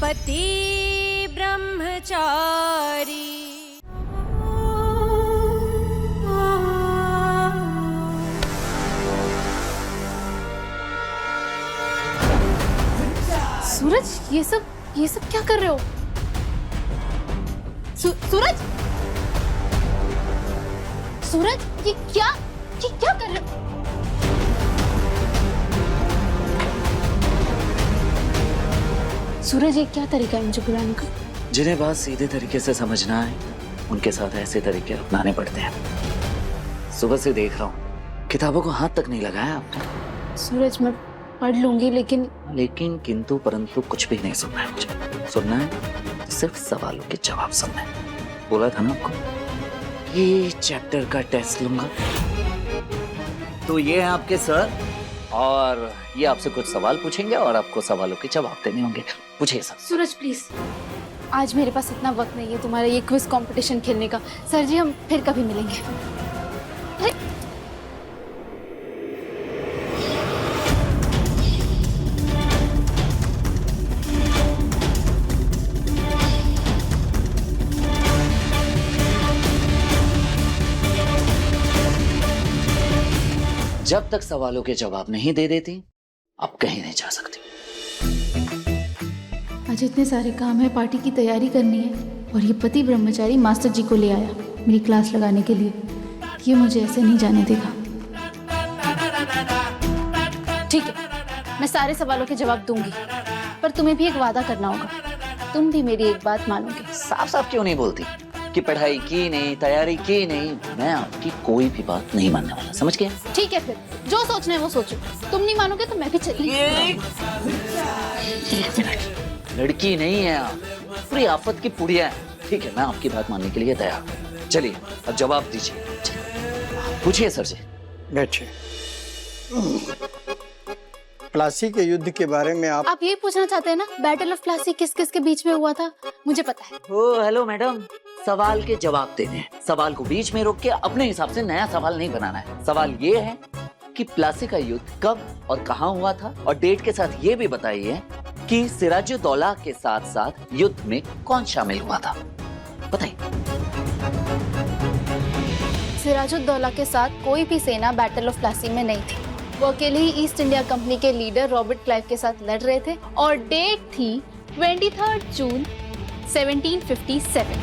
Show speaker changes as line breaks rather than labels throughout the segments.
पति ब्रह्मचारी।
सूरज, ये सब क्या कर रहे हो? सूरज, सूरज, ये क्या कर रहे हो? सूरज, ये क्या तरीका है मुझे बुलाने का?
जिन्हें बात सीधे तरीके से समझना है उनके साथ ऐसे तरीके अपनाने पड़ते हैं। सुबह से देख रहा हूँ किताबों को हाथ तक नहीं लगाया आपने।
सूरज, मैं पढ़ लूंगी, लेकिन
किंतु परंतु कुछ भी नहीं सुनना है मुझे। सुनना है तो सिर्फ सवालों के जवाब सुनना है। बोला था ना आपको ये चैप्टर का टेस्ट लूंगा। तो ये है आपके सर और ये आपसे कुछ सवाल पूछेंगे और आपको सवालों के जवाब देने होंगे। पूछिए सर।
सूरज प्लीज, आज मेरे पास इतना वक्त नहीं है तुम्हारा ये क्विज कंपटीशन खेलने का। सर जी, हम फिर कभी मिलेंगे।
जब तक सवालों के जवाब नहीं दे देती आप कहीं नहीं जा सकती।
आज इतने सारे काम है, पार्टी की तैयारी करनी है और ये पति ब्रह्मचारी मास्टर जी को ले आया मेरी क्लास लगाने के लिए। ये मुझे ऐसे नहीं जाने देगा। ठीक है, मैं सारे सवालों के जवाब दूंगी, पर तुम्हें भी एक वादा करना होगा। तुम भी मेरी एक बात मानोगे।
साफ साफ क्यों नहीं बोलती कि पढ़ाई की नहीं, तैयारी की नहीं? मैं आपकी कोई भी बात नहीं मानने वाला, समझ गए?
ठीक है, फिर जो सोचना है वो सोचो। तुम नहीं मानोगे तो मैं भी चली।
एक मिनट, लड़की नहीं है आप, पूरी आफत की पुड़िया है। ठीक है, मैं आपकी बात मानने के लिए तैयार हूँ। चलिए अब जवाब दीजिए। पूछिए सर जी।
बैठिए। प्लासी के युद्ध के बारे में आप
ये पूछना चाहते हैं ना, बैटल ऑफ प्लासी किस किस के बीच में हुआ था? मुझे पता है।
ओ हेलो मैडम, सवाल के जवाब देने हैं। सवाल को बीच में रोक के अपने हिसाब से नया सवाल नहीं बनाना है। सवाल ये है कि प्लासी का युद्ध कब और कहाँ हुआ था, और डेट के साथ ये भी बताइए कि सिराजुद्दौला के साथ साथ युद्ध में कौन शामिल हुआ था। बताइए।
सिराजुद्दौला के साथ कोई भी सेना बैटल ऑफ प्लासी में नहीं थी। वो अकेले ही ईस्ट इंडिया कंपनी के लीडर रॉबर्ट क्लाइव के साथ लड़ रहे थे और डेट थी 23 जून 1757।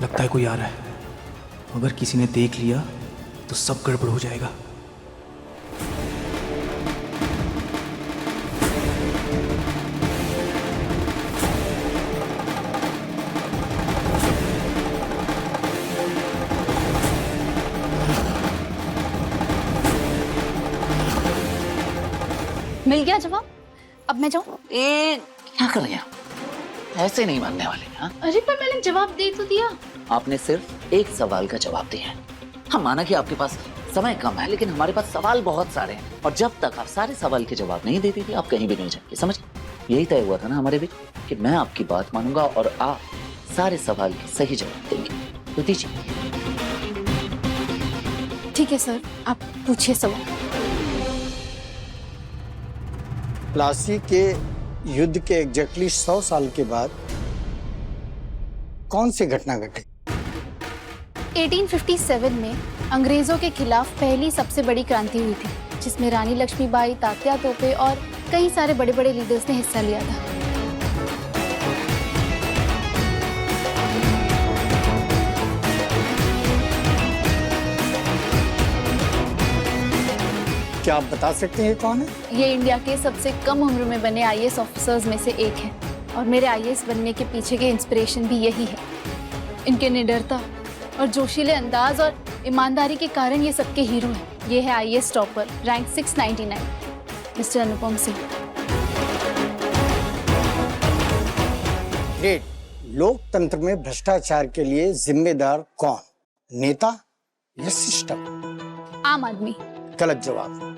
लगता है कोई आ रहा है। अगर किसी ने देख लिया तो सब गड़बड़ हो जाएगा।
मिल गया जवाब? अब मैं जाऊं?
क्या कर रहे हैं? ऐसे नहीं मानने वाले। हाँ,
अरे पर मैंने जवाब दे तो दिया।
आपने सिर्फ एक सवाल का जवाब दिया है। हम माना कि आपके पास समय कम है, लेकिन हमारे पास सवाल बहुत सारे हैं और जब तक आप सारे सवाल के जवाब नहीं देती थी आप कहीं भी नहीं जाएंगे। समझ? यही तय हुआ था ना हमारे बीच कि मैं आपकी बात मानूंगा और आप सारे सवाल के सही जवाब देंगे। तो दीजिए।
ठीक है सर, आप पूछिए सवाल।
प्लासी के युद्ध के एग्जैक्टली 100 साल के बाद कौन सी घटना घटी?
1857 में अंग्रेजों के खिलाफ पहली सबसे बड़ी क्रांति हुई थी, जिसमें रानी लक्ष्मीबाई, तात्या तोपे और कई सारे बड़े बड़े लीडर्स ने हिस्सा लिया था।
क्या आप बता सकते हैं कौन है?
ये इंडिया के सबसे कम उम्र में बने आईएएस ऑफिसर्स में से एक है और मेरे आईएएस बनने के पीछे के इंस्पिरेशन भी यही है। इनके निडरता और जोशीले अंदाज और ईमानदारी के कारण ये सबके हीरो हैं। ये है IAS topper, rank 699, mister Anupam Singh.
Great. लोकतंत्र में भ्रष्टाचार के लिए जिम्मेदार कौन? नेता या सिस्टम?
आम आदमी।
गलत जवाब।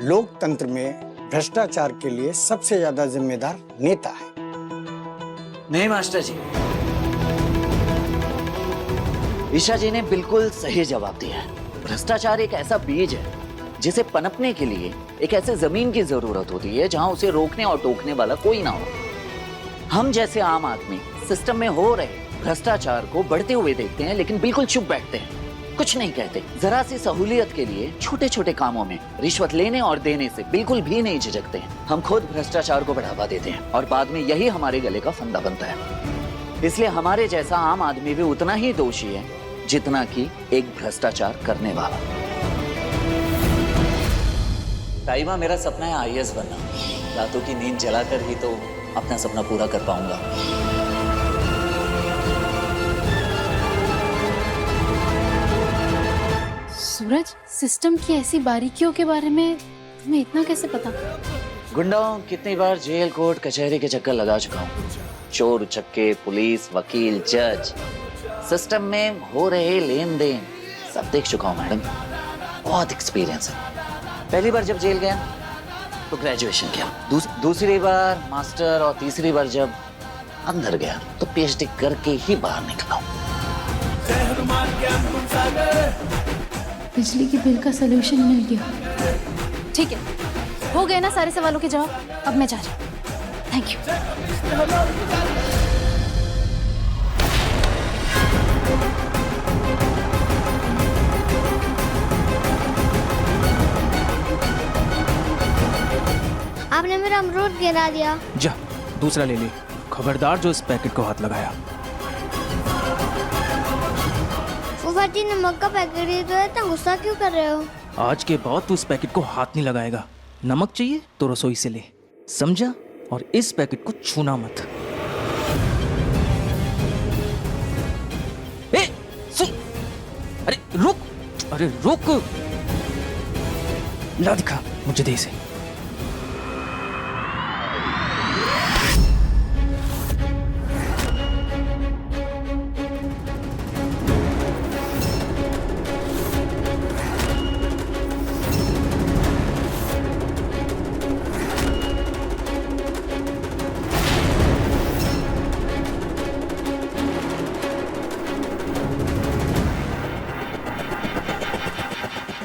लोकतंत्र में भ्रष्टाचार के लिए सबसे ज्यादा जिम्मेदार नेता है?
नहीं मास्टर जी, ईशा जी ने बिल्कुल सही जवाब दिया है। भ्रष्टाचार एक ऐसा बीज है जिसे पनपने के लिए एक ऐसे जमीन की जरूरत होती है जहां उसे रोकने और टोकने वाला कोई ना हो। हम जैसे आम आदमी सिस्टम में हो रहे भ्रष्टाचार को बढ़ते हुए देखते हैं, लेकिन बिल्कुल चुप बैठते हैं, कुछ नहीं कहते। जरा सी सहूलियत के लिए छोटे छोटे कामों में रिश्वत लेने और देने से बिल्कुल भी नहीं झिझकते हैं। हम खुद भ्रष्टाचार को बढ़ावा देते हैं और बाद में यही हमारे गले का फंदा बनता है। इसलिए हमारे जैसा आम आदमी भी उतना ही दोषी है जितना कि एक भ्रष्टाचार करने वाला। ताइमा, मेरा सपना है आईएएस बनना। रातों की नींद जलाकर ही तो अपना सपना पूरा कर पाऊंगा।
सूरज, सिस्टम की ऐसी बारीकियों के बारे में तुम्हें इतना कैसे पता?
गुंडाओं कितनी बार जेल कोर्ट कचहरी के चक्कर लगा चुका हूँ। चोर उचक्के, पुलिस, वकील, जज, सिस्टम में हो रहे लेन देन सब देख चुका हूँ मैडम। बहुत एक्सपीरियंस है। पहली बार जब जेल गया तो ग्रेजुएशन किया, दूसरी बार मास्टर और तीसरी बार जब अंदर गया तो पीएचडी करके ही बाहर निकला।
बिजली की बिल का सलूशन मिल गया। ठीक है, हो गए ना सारे सवालों के जवाब। अब मैं जा रही हूँ। Thank you.
आपने मेरा अमरूद गिरा दिया।
जा दूसरा ले ले। खबरदार जो इस पैकेट को हाथ लगाया।
फूफा जी, नमक का पैकेट ही तो है, इतना गुस्सा क्यों कर रहे हो?
आज के बाद तू इस पैकेट को हाथ नहीं लगाएगा। नमक चाहिए तो रसोई से ले, समझा? और इस पैकेट को छूना मत। ए, अरे रुक, अरे रुक। ला दिखा मुझे, दे इसे।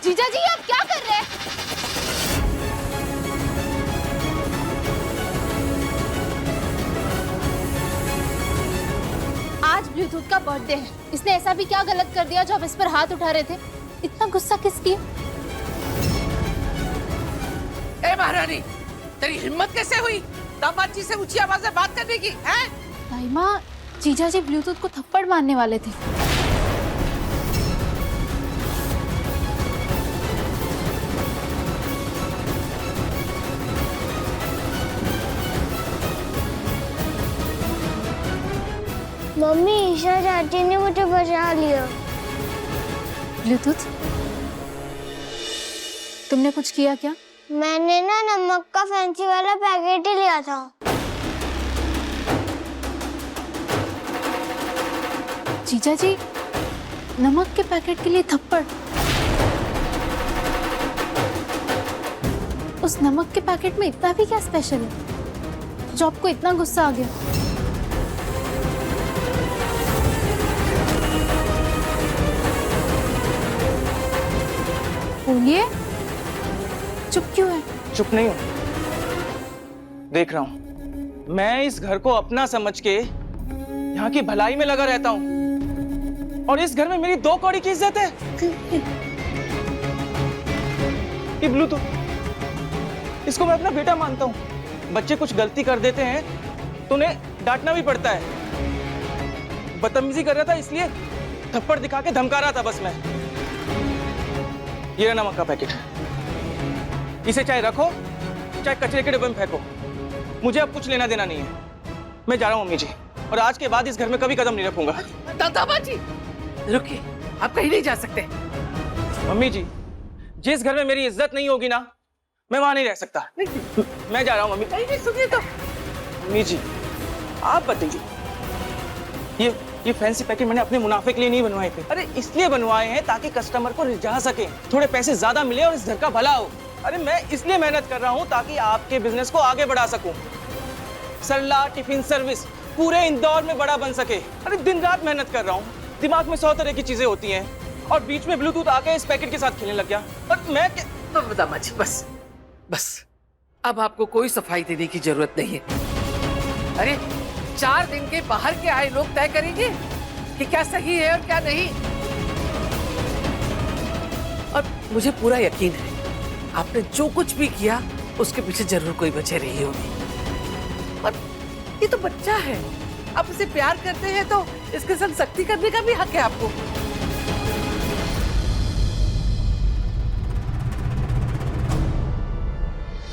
जीजा जी, आप क्या कर रहे हैं? आज ब्लूटूथ का बर्थडे है। इसने ऐसा भी क्या गलत कर दिया जो आप इस पर हाथ उठा रहे थे? इतना गुस्सा किस लिए?
ए महारानी, तेरी हिम्मत कैसे हुई दामाद जी से ऊंची आवाज में बात करने की? हैं?
ताइमा, जीजा जी ब्लूटूथ को थप्पड़ मारने वाले थे।
मम्मी, ईशा चाची ने मुझे बचा लिया।
ब्लूटूथ, तुमने कुछ किया क्या?
मैंने ना नमक का फैंसी वाला पैकेट ही लिया था।
जीजा जी, नमक के पैकेट के लिए थप्पड़? उस नमक के पैकेट में इतना भी क्या स्पेशल है जो आपको इतना गुस्सा आ गया? बोलिए, चुप क्यों है?
चुप नहीं हूं, देख रहा हूं। मैं इस घर को अपना समझ के यहाँ की भलाई में लगा रहता हूं, और इस घर में मेरी 2 कौड़ी की इज्जत है। ये ब्लूटूथ, इसको मैं अपना बेटा मानता हूं। बच्चे कुछ गलती कर देते हैं तो उन्हें डांटना भी पड़ता है। बदतमीजी कर रहा था इसलिए थप्पड़ दिखा के धमका रहा था बस मैं। ये नमक का पैकेट, इसे चाहे रखो चाहे कचरे के डिब्बे में फेंको, मुझे अब कुछ लेना देना नहीं है। मैं जा रहा हूँ मम्मी जी, और आज के बाद इस घर में कभी कदम नहीं रखूंगा।
दादाबाद जी, रुकिए, आप कहीं नहीं जा सकते।
मम्मी जी, जिस घर में मेरी इज्जत नहीं होगी ना, मैं वहां नहीं रह सकता। मैं जा रहा हूँ मम्मी।
नहीं, सुनिए तो।
मम्मी जी, आप बताइए, ये फैंसी पैकेट मैंने अपने मुनाफे के लिए नहीं बनवाए थे। अरे इसलिए बनवाए हैं ताकि कस्टमर को रिझा सके, थोड़े पैसे ज्यादा मिले और इस घर का भला हो। अरे मैं इसलिए मेहनत कर रहा हूँ ताकि आपके बिजनेस को आगे बढ़ा सकूं। सरला टिफिन सर्विस पूरे इंदौर में बड़ा बन सके। अरे दिन रात मेहनत कर रहा हूँ, दिमाग में 100 तरह की चीजें होती हैं और बीच में ब्लूटूथ आके इस पैकेट के साथ खेलने लग गया। और मैं
तो दामाजी बस बस, अब आपको कोई सफाई देने की जरूरत नहीं है। अरे 4 दिन के बाहर के आए लोग तय करेंगे कि क्या सही है और क्या नहीं। और मुझे पूरा यकीन है आपने जो कुछ भी किया उसके पीछे जरूर कोई वजह रही होगी। और ये तो बच्चा है, आप उसे प्यार करते हैं तो इसके संग सख्ती करने का भी हक है आपको।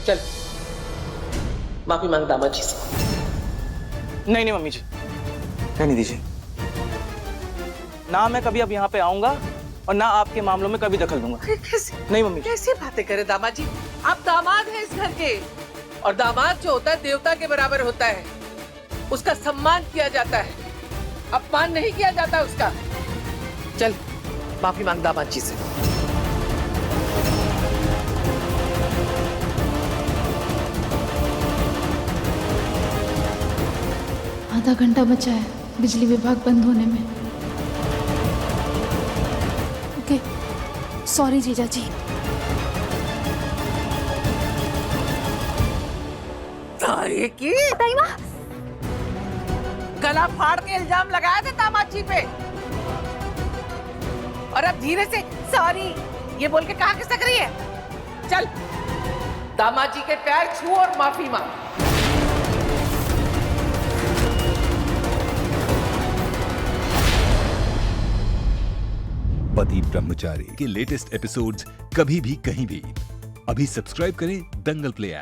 चल माफी मांग दामाजी से।
नहीं नहीं मम्मी जी, रहने दीजिए। ना मैं कभी अब यहाँ पे आऊंगा और ना आपके मामलों में कभी दखल दूंगा।
कैसे
नहीं मम्मी जी।
कैसे बातें करे दामाजी, आप दामाद हैं इस घर के और दामाद जो होता है देवता के बराबर होता है। उसका सम्मान किया जाता है, अपमान नहीं किया जाता उसका। चल माफी मांग दामाजी से।
आधा घंटा बचा है बिजली विभाग बंद होने में। ओके, सॉरी जीजा जी।
तारे की गला फाड़ के इल्जाम लगाया था दामाजी पे और अब धीरे से सॉरी ये बोल के कहा किस तक रही है। चल दामाजी के पैर छू और माफी मांग।
पति ब्रह्मचारी के लेटेस्ट एपिसोड्स कभी भी कहीं भी अभी सब्सक्राइब करें दंगल प्ले ऐप।